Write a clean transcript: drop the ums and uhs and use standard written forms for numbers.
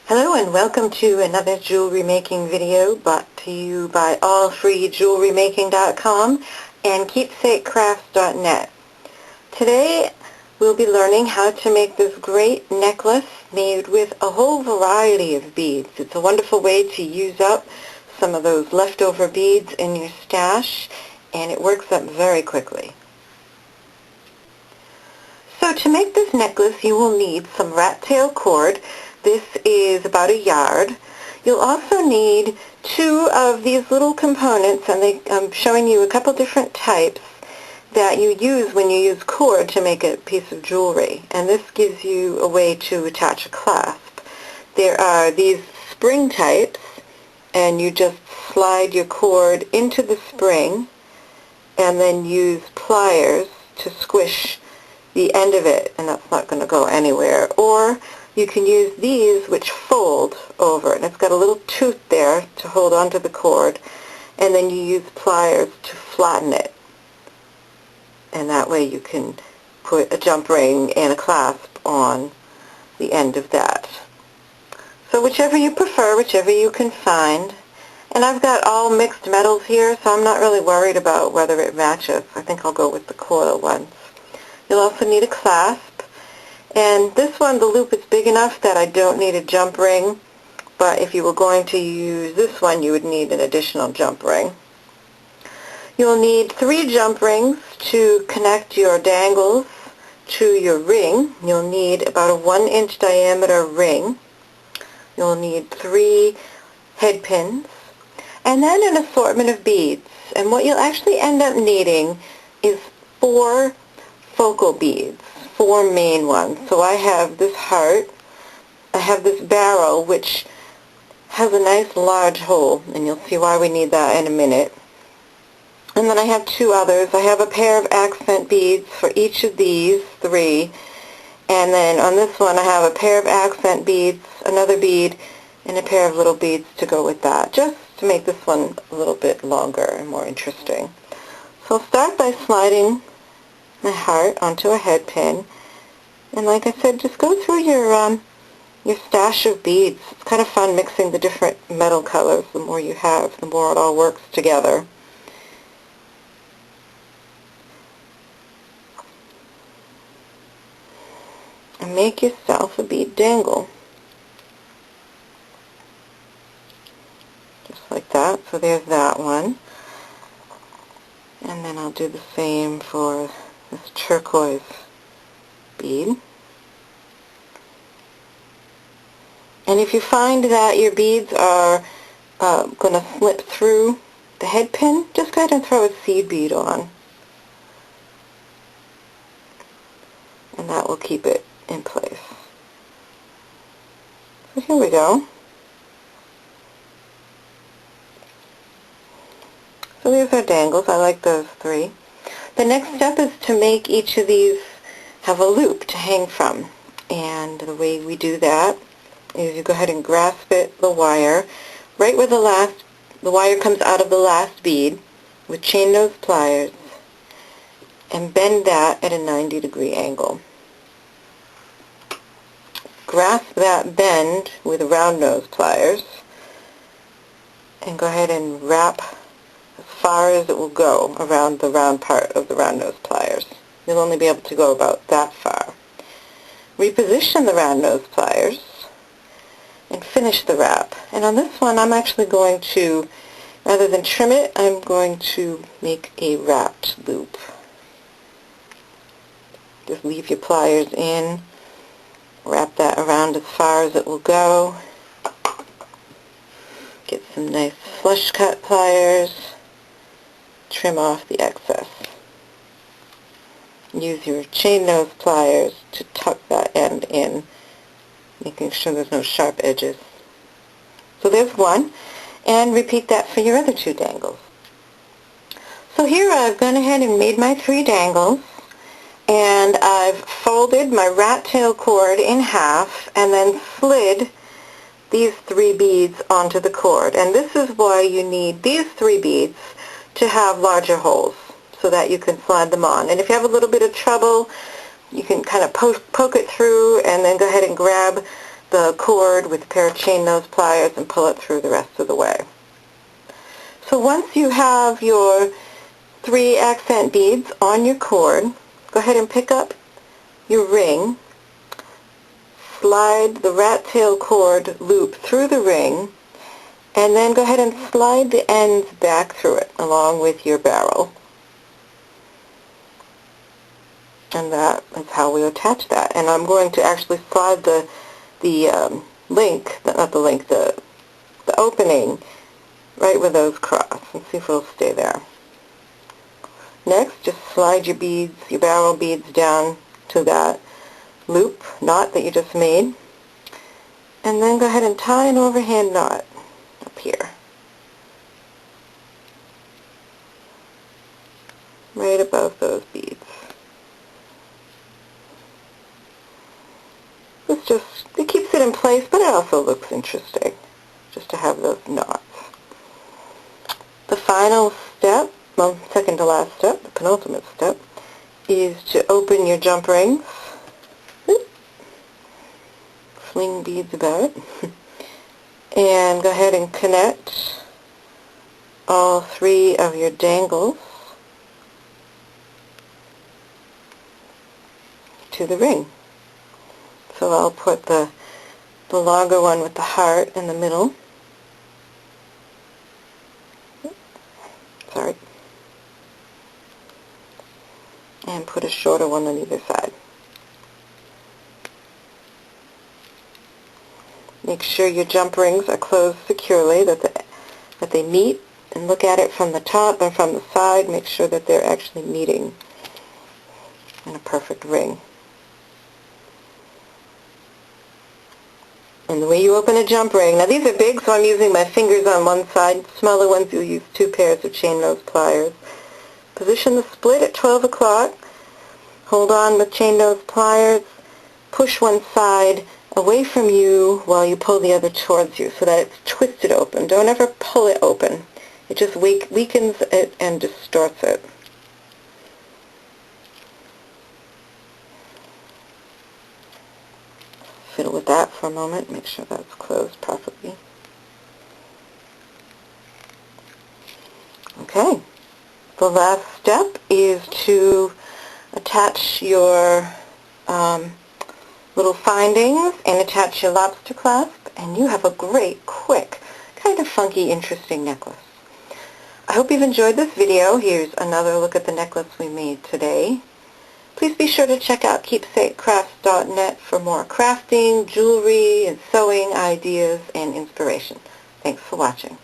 Hello and welcome to another jewelry making video brought to you by AllFreeJewelryMaking.com and KeepsakeCrafts.net. Today we'll be learning how to make this great necklace made with a whole variety of beads. It's a wonderful way to use up some of those leftover beads in your stash, and it works up very quickly. So to make this necklace you will need some rat tail cord. This is about 1 yard. You'll also need 2 of these little components, and I'm showing you a couple different types that you use when you use cord to make a piece of jewelry. And this gives you a way to attach a clasp. There are these spring types, and you just slide your cord into the spring and then use pliers to squish the end of it, and that's not going to go anywhere. Or you can use these which fold over, and it's got a little tooth there to hold onto the cord, and then you use pliers to flatten it. And that way you can put a jump ring and a clasp on the end of that. So whichever you prefer, whichever you can find. And I've got all mixed metals here, so I'm not really worried about whether it matches. I think I'll go with the coil ones. You'll also need a clasp. And this one, the loop is big enough that I don't need a jump ring, but if you were going to use this one, you would need an additional jump ring. You'll need 3 jump rings to connect your dangles to your ring. You'll need about a 1-inch diameter ring. You'll need 3 head pins, and then an assortment of beads. And what you'll actually end up needing is 4 focal beads. 4 main ones. So I have this heart, I have this barrel which has a nice large hole, and you'll see why we need that in a minute. And then I have 2 others. I have a pair of accent beads for each of these 3, and then on this one I have a pair of accent beads, another bead, and a pair of little beads to go with that, just to make this one a little bit longer and more interesting. So I'll start by sliding my heart onto a head pin, and like I said, just go through your stash of beads. It's kind of fun mixing the different metal colors. The more you have, the more it all works together. And make yourself a bead dangle. Just like that. So there's that one. And then I'll do the same for this turquoise bead. And if you find that your beads are going to slip through the head pin, just go ahead and throw a seed bead on. And that will keep it in place. So here we go. So there's our dangles. I like those 3. The next step is to make each of these have a loop to hang from. And the way we do that is you go ahead and grasp it, the wire, right where the wire comes out of the last bead with chain nose pliers, and bend that at a 90-degree angle. Grasp that bend with round nose pliers and go ahead and wrap as far as it will go around the round part of the round nose pliers. You'll only be able to go about that far. Reposition the round nose pliers and finish the wrap. And on this one I'm actually going to, rather than trim it, I'm going to make a wrapped loop. Just leave your pliers in, wrap that around as far as it will go. Get some nice flush cut pliers. Trim off the excess. Use your chain nose pliers to tuck that end in, making sure there's no sharp edges. So there's one, and repeat that for your other 2 dangles. So here I've gone ahead and made my 3 dangles, and I've folded my rat tail cord in half and then slid these 3 beads onto the cord. And this is why you need these 3 beads to have larger holes so that you can slide them on. And if you have a little bit of trouble, you can kind of poke it through and then go ahead and grab the cord with a pair of chain nose pliers and pull it through the rest of the way. So once you have your 3 accent beads on your cord, go ahead and pick up your ring, slide the rat tail cord loop through the ring, and then go ahead and slide the ends back through it along with your barrel. And that is how we attach that. And I'm going to actually slide the opening right where those cross, and see if it'll stay there. Next, just slide your beads, your barrel beads down to that loop knot that you just made, and then go ahead and tie an overhand knot up here, right above those beads. It keeps it in place, but it also looks interesting just to have those knots. The final step, well, second to last step, the penultimate step, is to open your jump rings. Fling beads about. And go ahead and connect all 3 of your dangles to the ring. So I'll put the longer one with the heart in the middle. Sorry. And put a shorter one on either side. Make sure your jump rings are closed securely, that they meet, and look at it from the top and from the side. Make sure that they're actually meeting in a perfect ring. And the way you open a jump ring, now these are big, so I'm using my fingers on one side. Smaller ones, you'll use 2 pairs of chain nose pliers. Position the split at 12 o'clock. Hold on with chain nose pliers. Push one side away from you while you pull the other towards you so that it's twisted open. Don't ever pull it open. It just weakens it and distorts it. Fiddle with that for a moment. Make sure that's closed properly. Okay. The last step is to attach your little findings and attach your lobster clasp, and you have a great, quick, kind of funky, interesting necklace. I hope you've enjoyed this video. Here's another look at the necklace we made today. Please be sure to check out keepsakecrafts.net for more crafting, jewelry, and sewing ideas and inspiration. Thanks for watching.